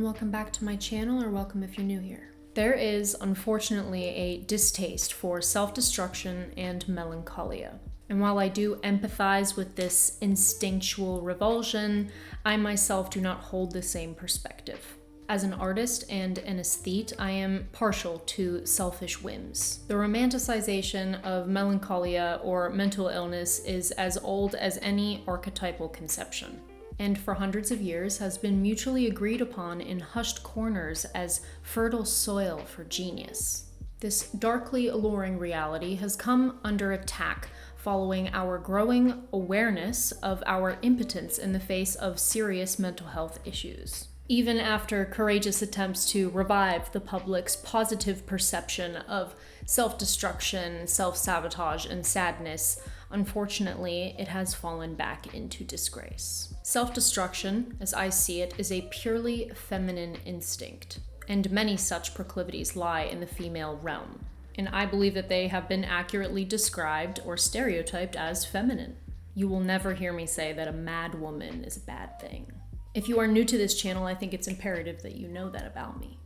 welcome back to my channel, or welcome if you're new here. There is, unfortunately, a distaste for self-destruction and melancholia. And while I do empathize with this instinctual revulsion, I myself do not hold the same perspective. As an artist and an aesthete, I am partial to selfish whims. The romanticization of melancholia or mental illness is as old as any archetypal conception, and for hundreds of years has been mutually agreed upon in hushed corners as fertile soil for genius. This darkly alluring reality has come under attack following our growing awareness of our impotence in the face of serious mental health issues. Even after courageous attempts to revive the public's positive perception of self-destruction, self-sabotage, and sadness, unfortunately, it has fallen back into disgrace. Self-destruction, as I see it, is a purely feminine instinct, and many such proclivities lie in the female realm. And I believe that they have been accurately described or stereotyped as feminine. You will never hear me say that a mad woman is a bad thing. If you are new to this channel, I think it's imperative that you know that about me.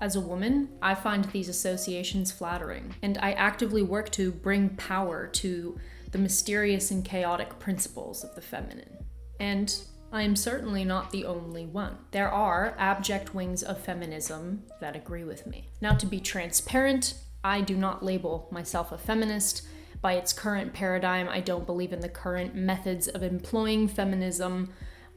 As a woman, I find these associations flattering, and I actively work to bring power to the mysterious and chaotic principles of the feminine. And I am certainly not the only one. There are abject wings of feminism that agree with me. Now, to be transparent, I do not label myself a feminist. By its current paradigm, I don't believe in the current methods of employing feminism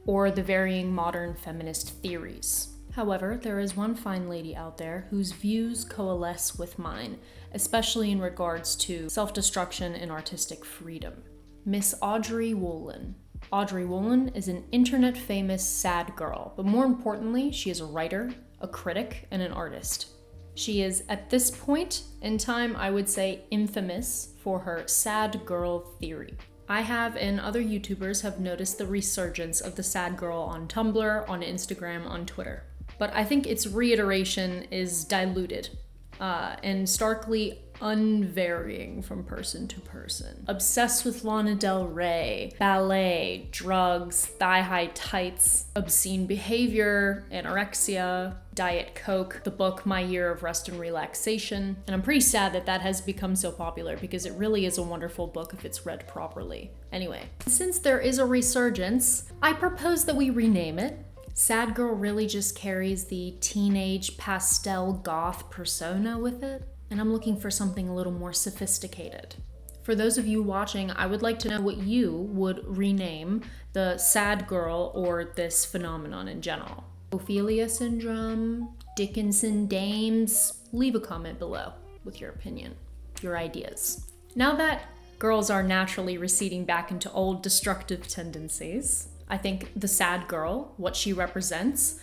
or the varying modern feminist theories. However, there is one fine lady out there whose views coalesce with mine, especially in regards to self-destruction and artistic freedom. Miss Audrey Wollen. Audrey Wollen is an internet-famous sad girl, but more importantly, she is a writer, a critic, and an artist. She is, at this point in time, I would say infamous for her sad girl theory. I have, and other YouTubers have, noticed the resurgence of the sad girl on Tumblr, on Instagram, on Twitter. But I think its reiteration is diluted and starkly unvarying from person to person. Obsessed with Lana Del Rey, ballet, drugs, thigh-high tights, obscene behavior, anorexia, Diet Coke, the book My Year of Rest and Relaxation. And I'm pretty sad that that has become so popular because it really is a wonderful book if it's read properly. Anyway, since there is a resurgence, I propose that we rename it. Sad girl really just carries the teenage pastel goth persona with it, and I'm looking for something a little more sophisticated. For those of you watching, I would like to know what you would rename the sad girl or this phenomenon in general. Ophelia syndrome, Dickinson dames, leave a comment below with your opinion, your ideas. Now that girls are naturally receding back into old destructive tendencies, I think the sad girl, what she represents,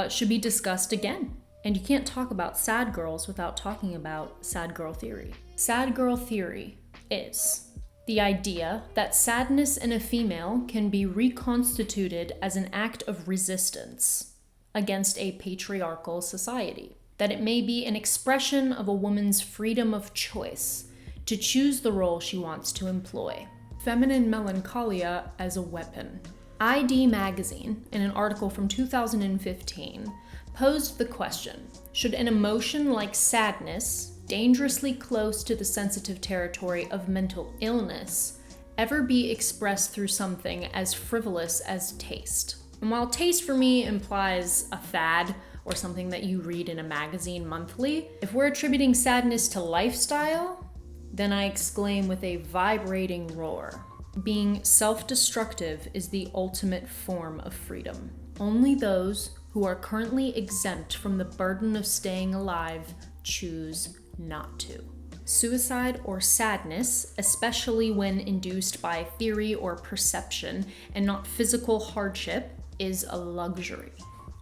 should be discussed again. And you can't talk about sad girls without talking about sad girl theory. Sad girl theory is the idea that sadness in a female can be reconstituted as an act of resistance against a patriarchal society. That it may be an expression of a woman's freedom of choice to choose the role she wants to employ. Feminine melancholia as a weapon. ID Magazine, in an article from 2015, posed the question, should an emotion like sadness, dangerously close to the sensitive territory of mental illness, ever be expressed through something as frivolous as taste? And while taste for me implies a fad or something that you read in a magazine monthly, if we're attributing sadness to lifestyle, then I exclaim with a vibrating roar. Being self-destructive is the ultimate form of freedom. Only those who are currently exempt from the burden of staying alive choose not to. Suicide or sadness, especially when induced by theory or perception and not physical hardship, is a luxury.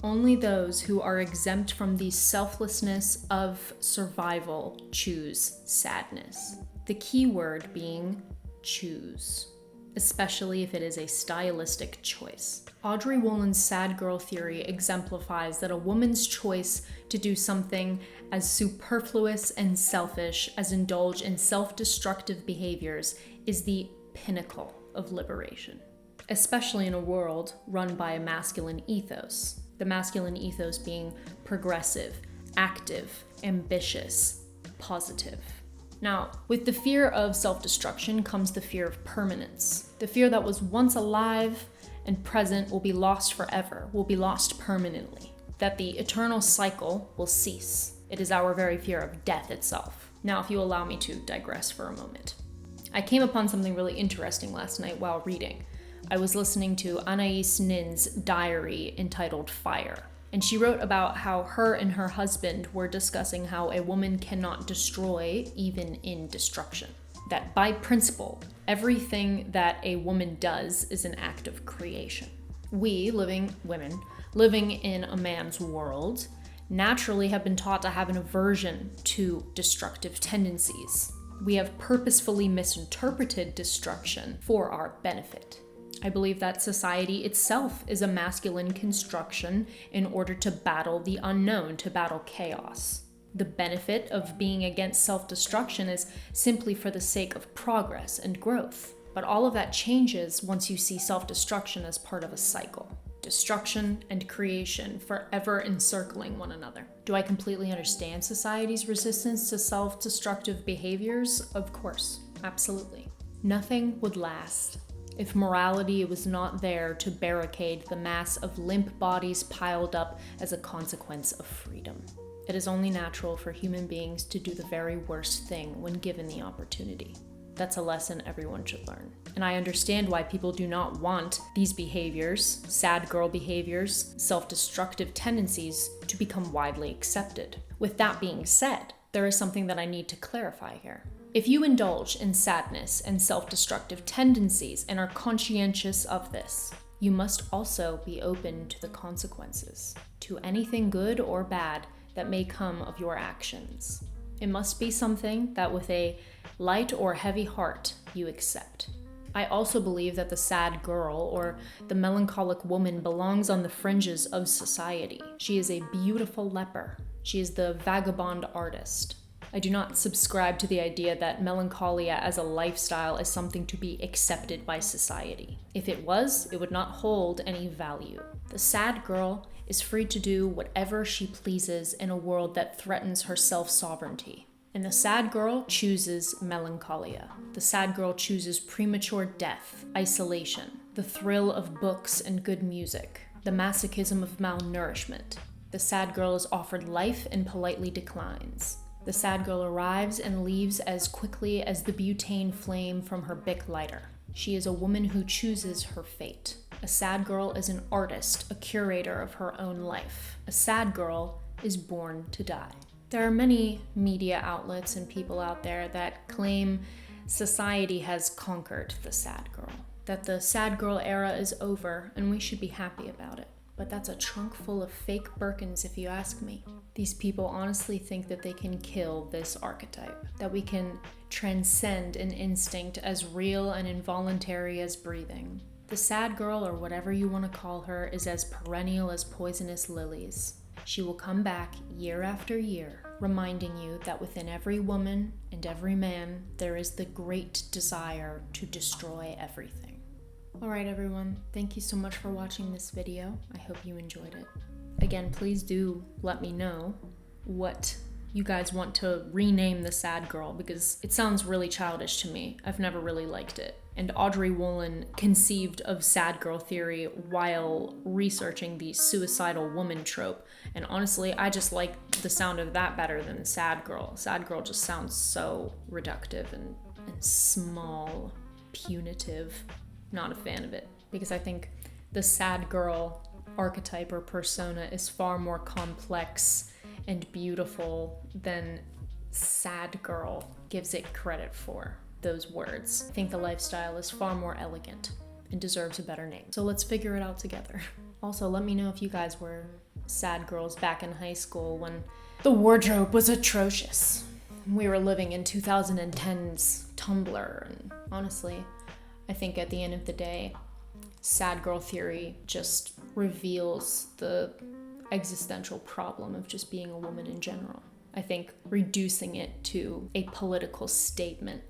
Only those who are exempt from the selflessness of survival choose sadness. The key word being choose, especially if it is a stylistic choice. Audrey Wollen's sad girl theory exemplifies that a woman's choice to do something as superfluous and selfish as indulge in self-destructive behaviors is the pinnacle of liberation, especially in a world run by a masculine ethos. The masculine ethos being progressive, active, ambitious, positive. Now, with the fear of self-destruction comes the fear of permanence. The fear that was once alive and present will be lost forever, will be lost permanently. That the eternal cycle will cease. It is our very fear of death itself. Now, if you allow me to digress for a moment. I came upon something really interesting last night while reading. I was listening to Anais Nin's diary entitled Fire. And she wrote about how her and her husband were discussing how a woman cannot destroy even in destruction. That by principle, everything that a woman does is an act of creation. We, women, living in a man's world, naturally have been taught to have an aversion to destructive tendencies. We have purposefully misinterpreted destruction for our benefit. I believe that society itself is a masculine construction in order to battle the unknown, to battle chaos. The benefit of being against self-destruction is simply for the sake of progress and growth. But all of that changes once you see self-destruction as part of a cycle. Destruction and creation forever encircling one another. Do I completely understand society's resistance to self-destructive behaviors? Of course, absolutely. Nothing would last if morality was not there to barricade the mass of limp bodies piled up as a consequence of freedom. It is only natural for human beings to do the very worst thing when given the opportunity. That's a lesson everyone should learn. And I understand why people do not want these behaviors, sad girl behaviors, self-destructive tendencies, to become widely accepted. With that being said, there is something that I need to clarify here. If you indulge in sadness and self-destructive tendencies and are conscientious of this, you must also be open to the consequences, to anything good or bad that may come of your actions. It must be something that with a light or heavy heart you accept. I also believe that the sad girl or the melancholic woman belongs on the fringes of society. She is a beautiful leper. She is the vagabond artist. I do not subscribe to the idea that melancholia as a lifestyle is something to be accepted by society. If it was, it would not hold any value. The sad girl is free to do whatever she pleases in a world that threatens her self-sovereignty. And the sad girl chooses melancholia. The sad girl chooses premature death, isolation, the thrill of books and good music, the masochism of malnourishment. The sad girl is offered life and politely declines. The sad girl arrives and leaves as quickly as the butane flame from her Bic lighter. She is a woman who chooses her fate. A sad girl is an artist, a curator of her own life. A sad girl is born to die. There are many media outlets and people out there that claim society has conquered the sad girl, that the sad girl era is over and we should be happy about it. But that's a trunk full of fake Birkins if you ask me. These people honestly think that they can kill this archetype, that we can transcend an instinct as real and involuntary as breathing. The sad girl, or whatever you want to call her, is as perennial as poisonous lilies. She will come back year after year, reminding you that within every woman and every man, there is the great desire to destroy everything. Alright everyone, thank you so much for watching this video. I hope you enjoyed it. Again, please do let me know what you guys want to rename the sad girl, because it sounds really childish to me. I've never really liked it. And Audrey Wollen conceived of sad girl theory while researching the suicidal woman trope. And honestly, I just like the sound of that better than sad girl. Sad girl just sounds so reductive and small, punitive. Not a fan of it, because I think the sad girl archetype or persona is far more complex and beautiful than sad girl gives it credit for. Those words. I think the lifestyle is far more elegant and deserves a better name. So let's figure it out together. Also, let me know if you guys were sad girls back in high school when the wardrobe was atrocious. We were living in 2010's Tumblr, and honestly, I think at the end of the day, sad girl theory just reveals the existential problem of just being a woman in general. I think reducing it to a political statement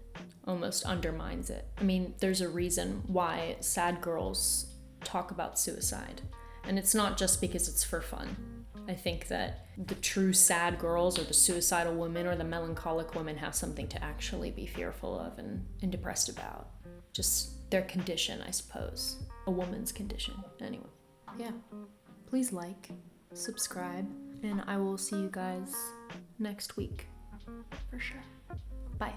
almost undermines it. I mean, there's a reason why sad girls talk about suicide. And it's not just because it's for fun. I think that the true sad girls or the suicidal women or the melancholic women have something to actually be fearful of and depressed about. Just their condition, I suppose. A woman's condition. Anyway, yeah. Please like, subscribe, and I will see you guys next week. For sure. Bye.